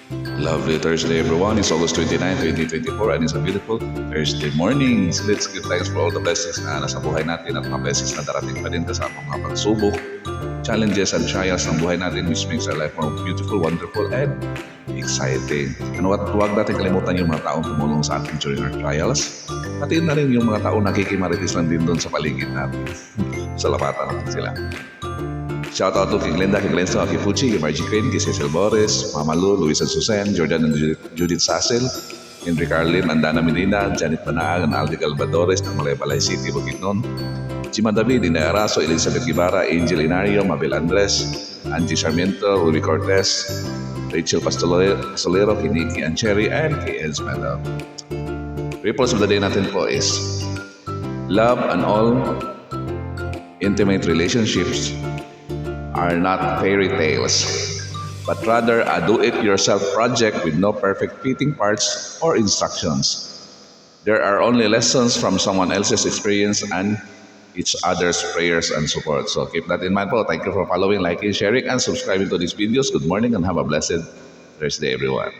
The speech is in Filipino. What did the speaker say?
Lovely Thursday, everyone. It's August 29, 2024, and it's a beautiful Thursday morning. So let's give thanks for all the blessings na nasa buhay natin at mga blessings na darating pa din kasama mga pagsubok, challenges, and trials ng buhay natin, which makes our life more beautiful, wonderful, and exciting. And huwag natin kalimutan yung mga taong tumulong sa atin during our trials. Patiin na rin yung mga taong nakikimaritis lang din doon sa paligid natin. Salamatan natin sila. Shout out to King Linda, King Lenzo, King Fuchi, King Margie Crane, King Cecil Boris, Mama Lu, Luis and Susan, Jordan and Judith Sassel, Henry Carlin, Andana Medina, Janet Banaag, and Aldi Galvadores ng Malaybalay City, Bukidnon, Chima David, Inay Araso, Elizabeth Guevara, Angel Inario, Mabel Andres, Angie Sarmiento, Ruby Cortez, Rachel Pastolero, Kiniki Ancheri, and K.L. Smelo. Ripples of the day natin po is love and all intimate relationships are not fairy tales, but rather a do-it-yourself project with no perfect fitting parts or instructions. There are only lessons from someone else's experience and each other's prayers and support. So keep that in mind po. Thank you for following, liking, sharing, and subscribing to these videos. Good morning and have a blessed Thursday, everyone.